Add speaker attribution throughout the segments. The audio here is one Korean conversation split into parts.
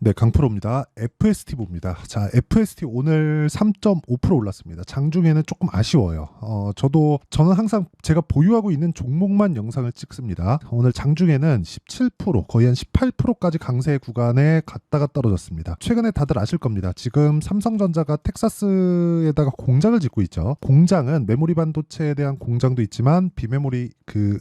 Speaker 1: 네, 강프로입니다. FST 봅니다. 자, FST 오늘 3.5% 올랐습니다. 장중에는 조금 아쉬워요. 저는 항상 제가 보유하고 있는 종목만 영상을 찍습니다. 오늘 장중에는 17%, 거의 한 18%까지 강세 구간에 갔다가 떨어졌습니다. 최근에 다들 아실 겁니다. 지금 삼성전자가 텍사스에다가 공장을 짓고 있죠. 공장은 메모리 반도체에 대한 공장도 있지만 비메모리 그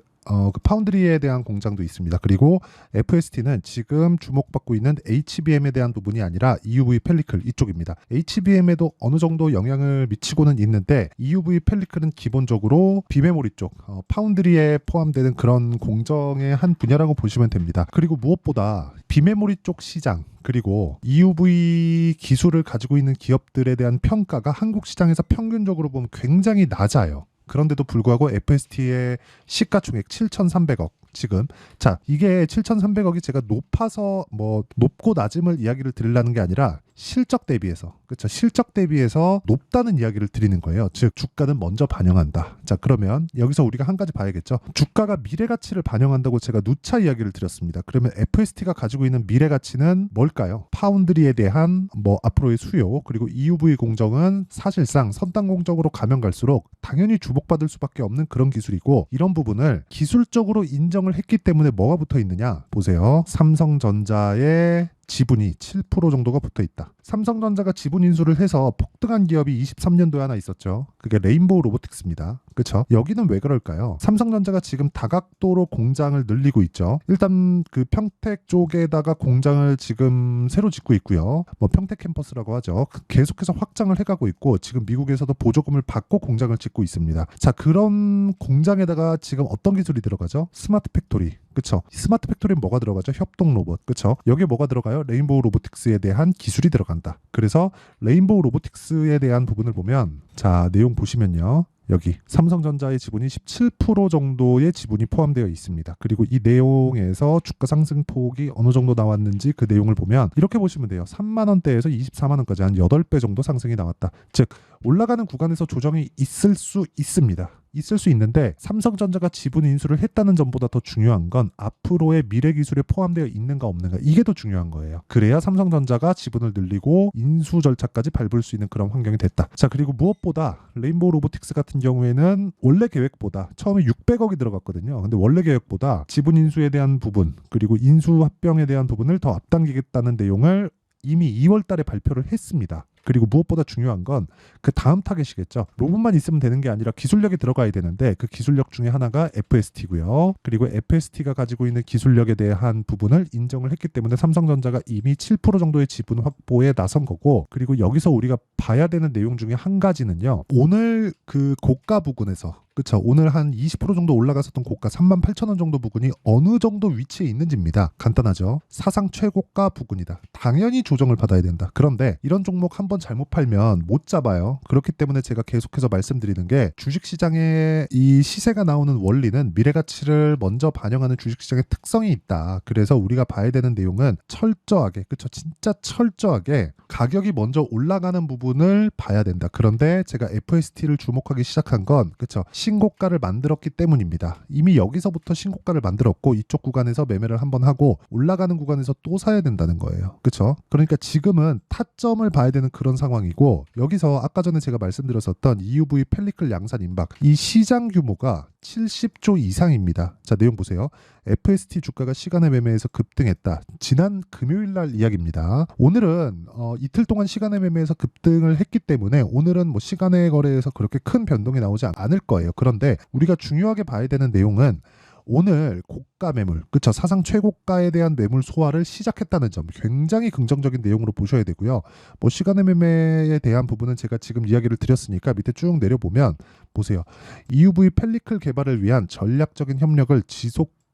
Speaker 1: 파운드리에 대한 공장도 있습니다. 그리고 FST는 지금 주목받고 있는 HBM에 대한 부분이 아니라 EUV 펠리클 이쪽입니다. HBM에도 어느 정도 영향을 미치고는 있는데 EUV 펠리클은 기본적으로 비메모리 쪽, 파운드리에 포함되는 그런 공정의 한 분야라고 보시면 됩니다. 그리고 무엇보다 비메모리 쪽 시장 그리고 EUV 기술을 가지고 있는 기업들에 대한 평가가 한국 시장에서 평균적으로 보면 굉장히 낮아요. 그런데도 불구하고 FST의 시가총액 7,300억 지금 자 이게 7,300억이 제가 높아서 뭐 높고 낮음을 이야기를 드리려는 게 아니라 실적 대비해서 그렇죠 실적 대비해서 높다는 이야기를 드리는 거예요. 즉 주가는 먼저 반영한다. 자 그러면 여기서 우리가 한 가지 봐야겠죠. 주가가 미래 가치를 반영한다고 제가 누차 이야기를 드렸습니다. 그러면 FST가 가지고 있는 미래 가치는 뭘까요? 파운드리에 대한 뭐 앞으로의 수요 그리고 EUV 공정은 사실상 선단 공정으로 가면 갈수록 당연히 주목받을 수밖에 없는 그런 기술이고 이런 부분을 기술적으로 인정을 했기 때문에 뭐가 붙어 있느냐 보세요. 삼성전자의 지분이 7% 정도가 붙어 있다. 삼성전자가 지분 인수를 해서 폭등한 기업이 23년도에 하나 있었죠. 그게 레인보우 로보틱스입니다. 그렇죠? 여기는 왜 그럴까요? 삼성전자가 지금 다각도로 공장을 늘리고 있죠. 일단 그 평택 쪽에다가 공장을 지금 새로 짓고 있고요. 뭐 평택 캠퍼스라고 하죠. 계속해서 확장을 해가고 있고 지금 미국에서도 보조금을 받고 공장을 짓고 있습니다. 자, 그런 공장에다가 지금 어떤 기술이 들어가죠? 스마트 팩토리. 그쵸? 스마트 팩토리는 뭐가 들어가죠? 협동 로봇. 그쵸? 여기에 뭐가 들어가요? 레인보우 로보틱스에 대한 기술이 들어간다. 그래서 레인보우 로보틱스에 대한 부분을 보면 자, 내용 보시면요. 여기 삼성전자의 지분이 17% 정도의 지분이 포함되어 있습니다. 그리고 이 내용에서 주가 상승폭이 어느 정도 나왔는지 그 내용을 보면 이렇게 보시면 돼요. 3만 원대에서 24만 원까지 한 8배 정도 상승이 나왔다. 즉 올라가는 구간에서 조정이 있을 수 있습니다. 있을 수 있는데 삼성전자가 지분 인수를 했다는 점보다 더 중요한 건 앞으로의 미래 기술에 포함되어 있는가 없는가 이게 더 중요한 거예요. 그래야 삼성전자가 지분을 늘리고 인수 절차까지 밟을 수 있는 그런 환경이 됐다. 자 그리고 무엇보다 레인보우 로보틱스 같은 경우에는 원래 계획보다 처음에 600억이 들어갔거든요. 근데 원래 계획보다 지분 인수에 대한 부분 그리고 인수 합병에 대한 부분을 더 앞당기겠다는 내용을 이미 2월 달에 발표를 했습니다. 그리고 무엇보다 중요한 건 그 다음 타겟이겠죠. 로봇만 있으면 되는 게 아니라 기술력이 들어가야 되는데 그 기술력 중에 하나가 FST고요. 그리고 FST가 가지고 있는 기술력에 대한 부분을 인정을 했기 때문에 삼성전자가 이미 7% 정도의 지분 확보에 나선 거고 그리고 여기서 우리가 봐야 되는 내용 중에 한 가지는요. 오늘 그 고가 부근에서 그렇죠. 오늘 한 20% 정도 올라갔었던 고가 38,000원 정도 부근이 어느 정도 위치에 있는지입니다. 간단하죠. 사상 최고가 부근이다. 당연히 조정을 받아야 된다. 그런데 이런 종목 한번 잘못 팔면 못 잡아요. 그렇기 때문에 제가 계속해서 말씀드리는 게 주식시장에 이 시세가 나오는 원리는 미래가치를 먼저 반영하는 주식시장의 특성이 있다. 그래서 우리가 봐야 되는 내용은 철저하게 그렇죠. 진짜 철저하게 가격이 먼저 올라가는 부분을 봐야 된다. 그런데 제가 FST를 주목하기 시작한 건 그렇죠. 신고가를 만들었기 때문입니다. 이미 여기서부터 신고가를 만들었고 이쪽 구간에서 매매를 한번 하고 올라가는 구간에서 또 사야 된다는 거예요. 그렇죠? 그러니까 지금은 타점을 봐야 되는 그런 상황이고 여기서 아까 전에 제가 말씀드렸었던 EUV 펠리클 양산 임박 이 시장 규모가 70조 이상입니다. 자 내용 보세요. FST 주가가 시간의 매매에서 급등했다. 지난 금요일 날 이야기입니다. 오늘은 이틀 동안 시간의 매매에서 급등을 했기 때문에 오늘은 뭐 시간의 거래에서 그렇게 큰 변동이 나오지 않을 거예요. 그런데 우리가 중요하게 봐야 되는 내용은 오늘 고가 매물, 그쵸? 사상 최고가에 대한 매물 소화를 시작했다는 점 굉장히 긍정적인 내용으로 보셔야 되고요. 뭐 시간의 매매에 대한 부분은 제가 지금 이야기를 드렸으니까 밑에 쭉 내려보면 보세요. EUV 펠리클 개발을 위한 전략적인 협력을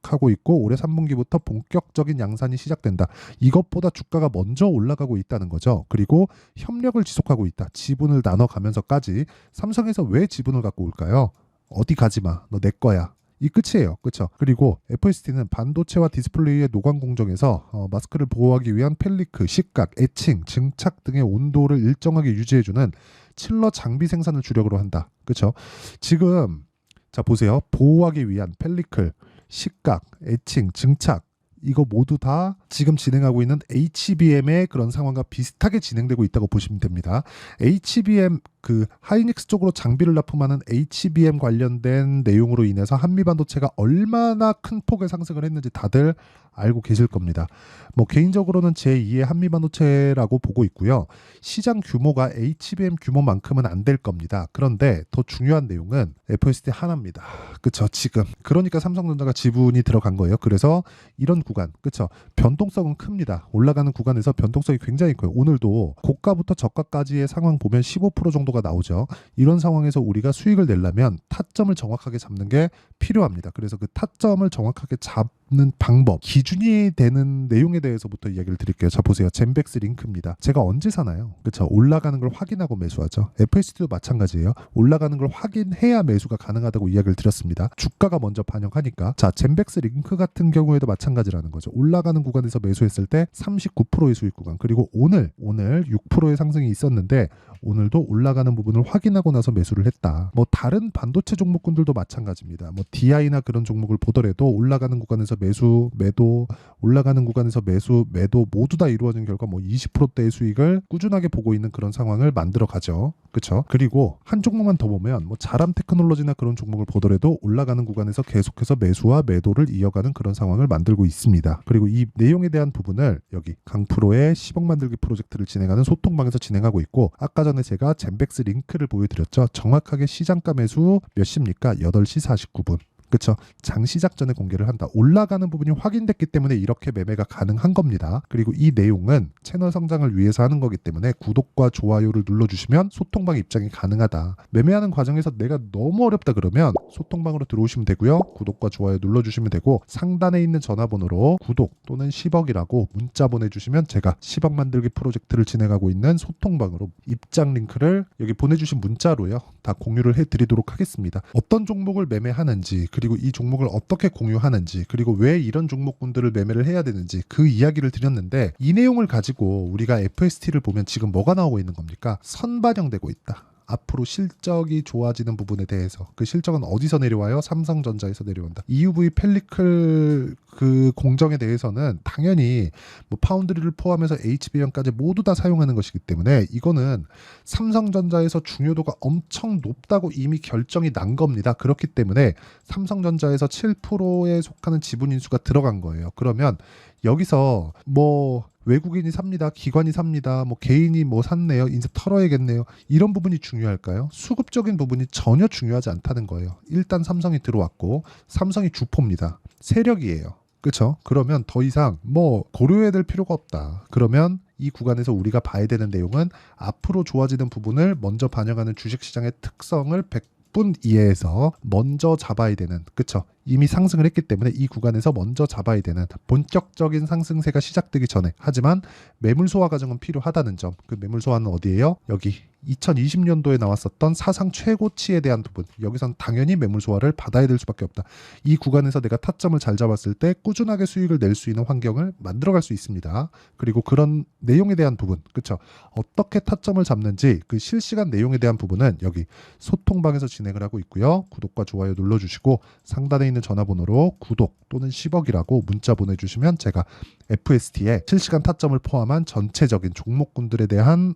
Speaker 1: 하고 있고 올해 3분기부터 본격적인 양산이 시작된다. 이것보다 주가가 먼저 올라가고 있다는 거죠. 그리고 협력을 지속하고 있다. 지분을 나눠가면서까지 삼성에서 왜 지분을 갖고 올까요? 어디 가지마. 너 내 거야. 이 끝이에요. 그렇죠? 그리고 FST는 반도체와 디스플레이의 노광 공정에서 마스크를 보호하기 위한 펠리크, 식각, 에칭, 증착 등의 온도를 일정하게 유지해주는 칠러 장비 생산을 주력으로 한다. 그렇죠? 지금 자 보세요. 보호하기 위한 펠리클, 식각, 에칭, 증착 이거 모두 다 지금 진행하고 있는 HBM의 그런 상황과 비슷하게 진행되고 있다고 보시면 됩니다. HBM 그 하이닉스 쪽으로 장비를 납품하는 HBM 관련된 내용으로 인해서 한미반도체가 얼마나 큰 폭의 상승을 했는지 다들 알고 계실 겁니다. 뭐 개인적으로는 제2의 한미반도체라고 보고 있고요. 시장 규모가 HBM 규모만큼은 안 될 겁니다. 그런데 더 중요한 내용은 FSD 하나입니다. 그쵸? 지금 그러니까 삼성전자가 지분이 들어간 거예요. 그래서 이런 구간, 그쵸? 변동성은 큽니다. 올라가는 구간에서 변동성이 굉장히 커요. 오늘도 고가부터 저가까지의 상황 보면 15% 정도가 나오죠. 이런 상황에서 우리가 수익을 내려면 타점을 정확하게 잡는 게 필요합니다. 그래서 그 타점을 정확하게 잡는 방법, 기준이 되는 내용에 대해서부터 이야기를 드릴게요. 자, 보세요. 젠백스 링크입니다. 제가 언제 사나요? 그렇죠. 올라가는 걸 확인하고 매수하죠. FST도 마찬가지예요. 올라가는 걸 확인해야 매수가 가능하다고 이야기를 드렸습니다. 주가가 먼저 반영하니까. 자, 젠백스 링크 같은 경우에도 마찬가지라는 거죠. 올라가는 구간에서 매수했을 때 39%의 수익 구간, 그리고 오늘 6%의 상승이 있었는데 오늘도 올라가는 부분을 확인하고 나서 매수를 했다. 뭐 다른 반도체 종목군들도 마찬가지입니다. 뭐 DI나 그런 종목을 보더라도 올라가는 구간에서 매수, 매도, 올라가는 구간에서 매수, 매도 모두 다 이루어진 결과 뭐 20%대의 수익을 꾸준하게 보고 있는 그런 상황을 만들어 가죠. 그렇죠? 그리고 한 종목만 더 보면 뭐 자람 테크놀로지나 그런 종목을 보더라도 올라가는 구간에서 계속해서 매수와 매도를 이어가는 그런 상황을 만들고 있습니다. 그리고 이 내용에 대한 부분을 여기 강프로의 10억 만들기 프로젝트를 진행하는 소통방에서 진행하고 있고, 아까 전에 제가 젠백스 링크를 보여드렸죠. 정확하게 시장가 매수 몇 시입니까? 8시 49분. 그렇죠. 장 시작 전에 공개를 한다. 올라가는 부분이 확인됐기 때문에 이렇게 매매가 가능한 겁니다. 그리고 이 내용은 채널 성장을 위해서 하는 거기 때문에 구독과 좋아요를 눌러주시면 소통방 입장이 가능하다. 매매하는 과정에서 내가 너무 어렵다 그러면 소통방으로 들어오시면 되고요. 구독과 좋아요 눌러주시면 되고, 상단에 있는 전화번호로 구독 또는 10억이라고 문자 보내주시면 제가 10억 만들기 프로젝트를 진행하고 있는 소통방으로 입장 링크를 여기 보내주신 문자로요 다 공유를 해드리도록 하겠습니다. 어떤 종목을 매매하는지, 그리고 이 종목을 어떻게 공유하는지, 그리고 왜 이런 종목군들을 매매를 해야 되는지 그 이야기를 드렸는데, 이 내용을 가지고 우리가 FST를 보면 지금 뭐가 나오고 있는 겁니까? 선반영되고 있다. 앞으로 실적이 좋아지는 부분에 대해서, 그 실적은 어디서 내려와요? 삼성전자에서 내려온다. EUV 펠리클 그 공정에 대해서는 당연히 뭐 파운드리를 포함해서 HBM까지 모두 다 사용하는 것이기 때문에 이거는 삼성전자에서 중요도가 엄청 높다고 이미 결정이 난 겁니다. 그렇기 때문에 삼성전자에서 7%에 속하는 지분 인수가 들어간 거예요. 그러면 여기서 뭐 외국인이 삽니다, 기관이 삽니다, 뭐 개인이 뭐 샀네요, 이제 털어야겠네요, 이런 부분이 중요할까요? 수급적인 부분이 전혀 중요하지 않다는 거예요. 일단 삼성이 들어왔고 삼성이 주포입니다. 세력이에요. 그렇죠? 그러면 더 이상 뭐 고려해야 될 필요가 없다. 그러면 이 구간에서 우리가 봐야 되는 내용은 앞으로 좋아지는 부분을 먼저 반영하는 주식시장의 특성을 100분 이해해서 먼저 잡아야 되는, 그쵸? 이미 상승을 했기 때문에 이 구간에서 먼저 잡아야 되는 본격적인 상승세가 시작되기 전에, 하지만 매물 소화 과정은 필요하다는 점. 그 매물 소화는 어디예요? 여기 2020년도에 나왔었던 사상 최고치에 대한 부분, 여기선 당연히 매물 소화를 받아야 될 수밖에 없다. 이 구간에서 내가 타점을 잘 잡았을 때 꾸준하게 수익을 낼 수 있는 환경을 만들어갈 수 있습니다. 그리고 그런 내용에 대한 부분, 그쵸? 어떻게 타점을 잡는지 그 실시간 내용에 대한 부분은 여기 소통방에서 진행을 하고 있고요. 구독과 좋아요 눌러주시고 상단에 있는 전화번호로 구독 또는 10억이라고 문자 보내주시면 제가 FST의 실시간 타점을 포함한 전체적인 종목군들에 대한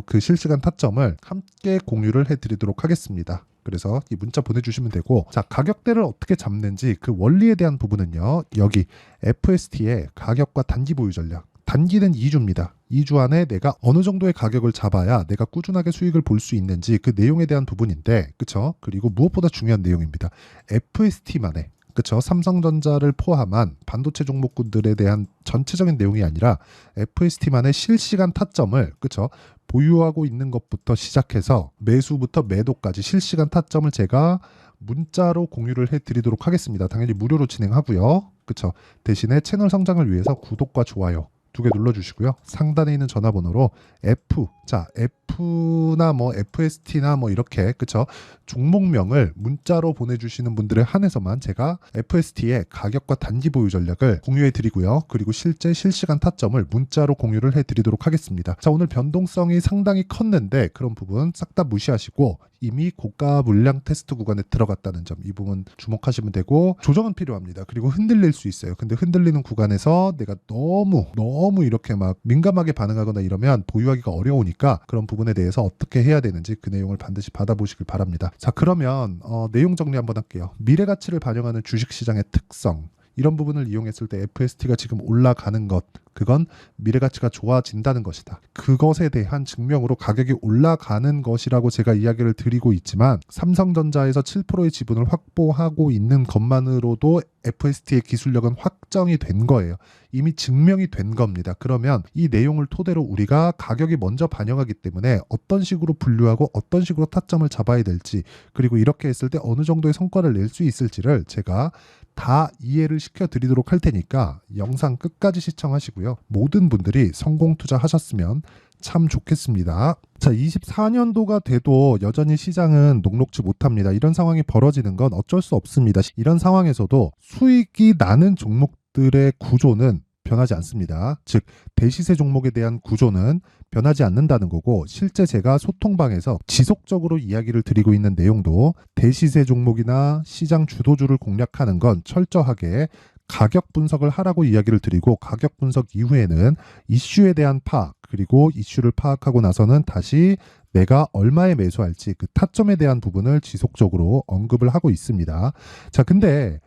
Speaker 1: 그 실시간 타점을 함께 공유를 해드리도록 하겠습니다. 그래서 이 문자 보내주시면 되고, 자, 가격대를 어떻게 잡는지 그 원리에 대한 부분은요, 여기 FST의 가격과 단기 보유 전략, 단기는 2주입니다. 2주 안에 내가 어느 정도의 가격을 잡아야 내가 꾸준하게 수익을 볼 수 있는지 그 내용에 대한 부분인데, 그쵸? 그리고 무엇보다 중요한 내용입니다. FST만의, 그쵸? 삼성전자를 포함한 반도체 종목군들에 대한 전체적인 내용이 아니라 FST만의 실시간 타점을, 그쵸? 보유하고 있는 것부터 시작해서 매수부터 매도까지 실시간 타점을 제가 문자로 공유를 해드리도록 하겠습니다. 당연히 무료로 진행하고요. 그쵸? 대신에 채널 성장을 위해서 구독과 좋아요 두 개 눌러주시고요. 상단에 있는 전화번호로 F, 자 F나 뭐 FST나 뭐 이렇게 그쵸? 종목명을 문자로 보내주시는 분들에 한해서만 제가 FST의 가격과 단기 보유 전략을 공유해 드리고요. 그리고 실제 실시간 타점을 문자로 공유를 해 드리도록 하겠습니다. 자, 오늘 변동성이 상당히 컸는데 그런 부분 싹 다 무시하시고 이미 고가 물량 테스트 구간에 들어갔다는 점, 이 부분 주목하시면 되고, 조정은 필요합니다. 그리고 흔들릴 수 있어요. 근데 흔들리는 구간에서 내가 너무 이렇게 막 민감하게 반응하거나 이러면 보유하기가 어려우니까 그런 부분에 대해서 어떻게 해야 되는지 그 내용을 반드시 받아보시길 바랍니다. 자, 그러면 내용 정리 한번 할게요. 미래 가치를 반영하는 주식시장의 특성, 이런 부분을 이용했을 때 FST가 지금 올라가는 것, 그건 미래 가치가 좋아진다는 것이다. 그것에 대한 증명으로 가격이 올라가는 것이라고 제가 이야기를 드리고 있지만, 삼성전자에서 7%의 지분을 확보하고 있는 것만으로도 FST의 기술력은 확정이 된 거예요. 이미 증명이 된 겁니다. 그러면 이 내용을 토대로 우리가 가격이 먼저 반영하기 때문에 어떤 식으로 분류하고 어떤 식으로 타점을 잡아야 될지, 그리고 이렇게 했을 때 어느 정도의 성과를 낼 수 있을지를 제가 다 이해를 시켜드리도록 할 테니까 영상 끝까지 시청하시고요. 모든 분들이 성공 투자하셨으면 참 좋겠습니다. 자, 24년도가 돼도 여전히 시장은 녹록지 못합니다. 이런 상황이 벌어지는 건 어쩔 수 없습니다. 이런 상황에서도 수익이 나는 종목들의 구조는 변하지 않습니다. 즉, 대시세 종목에 대한 구조는 변하지 않는다는 거고, 실제 제가 소통방에서 지속적으로 이야기를 드리고 있는 내용도 대시세 종목이나 시장 주도주를 공략하는 건 철저하게 가격 분석을 하라고 이야기를 드리고, 가격 분석 이후에는 이슈에 대한 파악, 그리고 이슈를 파악하고 나서는 다시 내가 얼마에 매수할지 그 타점에 대한 부분을 지속적으로 언급을 하고 있습니다. 자, 근데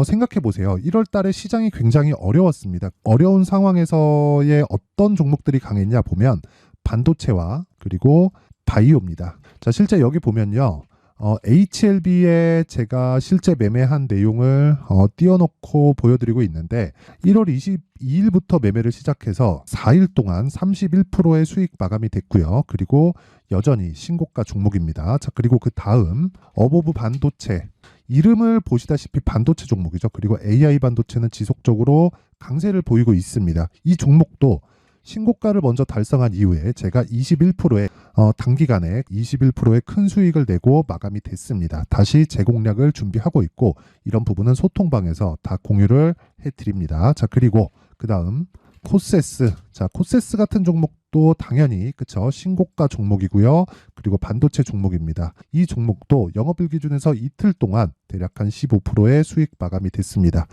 Speaker 1: 생각해 보세요. 1월 달에 시장이 굉장히 어려웠습니다. 어려운 상황에서의 어떤 종목들이 강했냐 보면 반도체와 그리고 바이오입니다. 자, 실제 여기 보면요. HLB에 제가 실제 매매한 내용을 띄워놓고 보여드리고 있는데, 1월 22일부터 매매를 시작해서 4일 동안 31%의 수익 마감이 됐고요. 그리고 여전히 신고가 종목입니다. 자, 그리고 그 다음 어보브 반도체, 이름을 보시다시피 반도체 종목이죠. 그리고 AI 반도체는 지속적으로 강세를 보이고 있습니다. 이 종목도 신고가를 먼저 달성한 이후에 제가 21%의 단기간에 21%의 큰 수익을 내고 마감이 됐습니다. 다시 재공략을 준비하고 있고, 이런 부분은 소통방에서 다 공유를 해드립니다. 자, 그리고 그 다음 코세스. 자, 코세스 같은 종목도 당연히 그쵸, 신고가 종목이고요. 그리고 반도체 종목입니다. 이 종목도 영업일 기준에서 이틀 동안 대략 한 15%의 수익 마감이 됐습니다.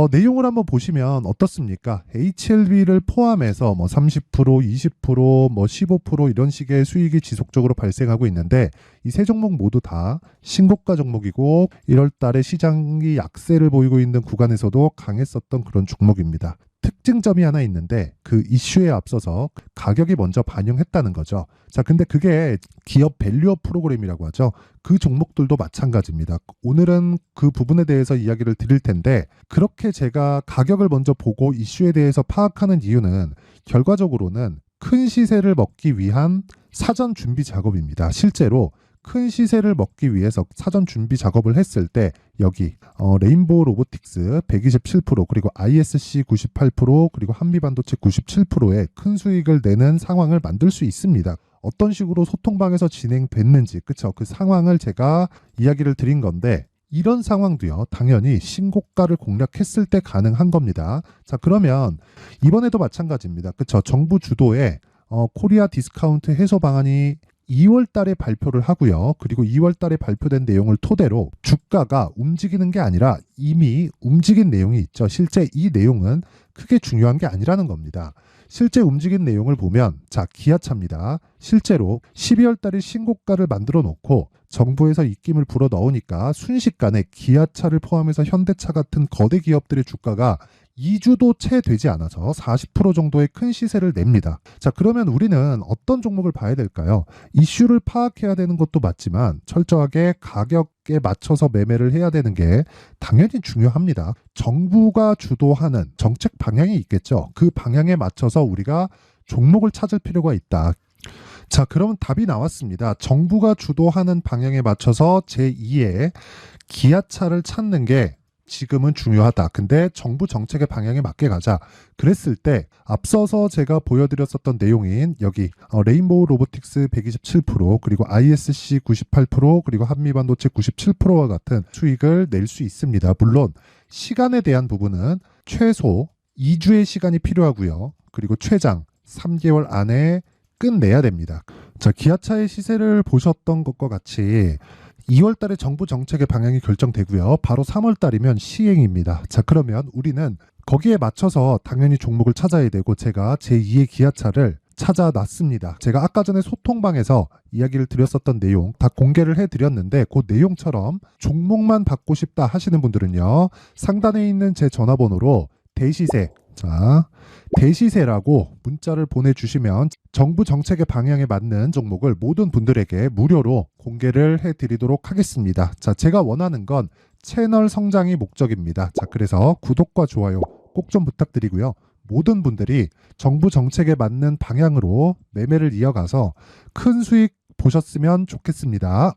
Speaker 1: 내용을 한번 보시면 어떻습니까? HLB를 포함해서 뭐 30%, 20%, 뭐 15% 이런 식의 수익이 지속적으로 발생하고 있는데, 이 세 종목 모두 다 신고가 종목이고 1월 달에 시장이 약세를 보이고 있는 구간에서도 강했었던 그런 종목입니다. 특징점이 하나 있는데, 그 이슈에 앞서서 가격이 먼저 반영했다는 거죠. 자, 근데 그게 기업 밸류업 프로그램이라고 하죠. 그 종목들도 마찬가지입니다. 오늘은 그 부분에 대해서 이야기를 드릴 텐데, 그렇게 제가 가격을 먼저 보고 이슈에 대해서 파악하는 이유는 결과적으로는 큰 시세를 먹기 위한 사전 준비 작업입니다. 실제로 큰 시세를 먹기 위해서 사전 준비 작업을 했을 때 여기 레인보우 로보틱스 127%, 그리고 ISC 98%, 그리고 한미반도체 97%의 큰 수익을 내는 상황을 만들 수 있습니다. 어떤 식으로 소통방에서 진행됐는지, 그쵸? 그 상황을 제가 이야기를 드린 건데, 이런 상황도요, 당연히 신고가를 공략했을 때 가능한 겁니다. 자, 그러면 이번에도 마찬가지입니다. 그쵸? 정부 주도의 코리아 디스카운트 해소 방안이 2월 달에 발표를 하고요. 그리고 2월 달에 발표된 내용을 토대로 주가가 움직이는 게 아니라 이미 움직인 내용이 있죠. 실제 이 내용은 크게 중요한 게 아니라는 겁니다. 실제 움직인 내용을 보면, 자, 기아차입니다. 실제로 12월 달에 신고가를 만들어 놓고 정부에서 입김을 불어 넣으니까 순식간에 기아차를 포함해서 현대차 같은 거대 기업들의 주가가 2주도 채 되지 않아서 40% 정도의 큰 시세를 냅니다. 자, 그러면 우리는 어떤 종목을 봐야 될까요? 이슈를 파악해야 되는 것도 맞지만 철저하게 가격에 맞춰서 매매를 해야 되는 게 당연히 중요합니다. 정부가 주도하는 정책 방향이 있겠죠. 그 방향에 맞춰서 우리가 종목을 찾을 필요가 있다. 자, 그러면 답이 나왔습니다. 정부가 주도하는 방향에 맞춰서 제2의 기아차를 찾는 게 지금은 중요하다. 근데 정부 정책의 방향에 맞게 가자. 그랬을 때 앞서서 제가 보여드렸었던 내용인 여기 레인보우 로보틱스 127% 그리고 ISC 98% 그리고 한미반도체 97%와 같은 수익을 낼 수 있습니다. 물론 시간에 대한 부분은 최소 2주의 시간이 필요하고요. 그리고 최장 3개월 안에 끝내야 됩니다. 자, 기아차의 시세를 보셨던 것과 같이 2월 달에 정부 정책의 방향이 결정되고요. 바로 3월 달이면 시행입니다. 자, 그러면 우리는 거기에 맞춰서 당연히 종목을 찾아야 되고 제가 제2의 기아차를 찾아놨습니다. 제가 아까 전에 소통방에서 이야기를 드렸었던 내용 다 공개를 해드렸는데 그 내용처럼 종목만 받고 싶다 하시는 분들은요. 상단에 있는 제 전화번호로 대시세, 자, 대시세라고 문자를 보내주시면 정부 정책의 방향에 맞는 종목을 모든 분들에게 무료로 공개를 해드리도록 하겠습니다. 자, 제가 원하는 건 채널 성장이 목적입니다. 자, 그래서 구독과 좋아요 꼭 좀 부탁드리고요. 모든 분들이 정부 정책에 맞는 방향으로 매매를 이어가서 큰 수익 보셨으면 좋겠습니다.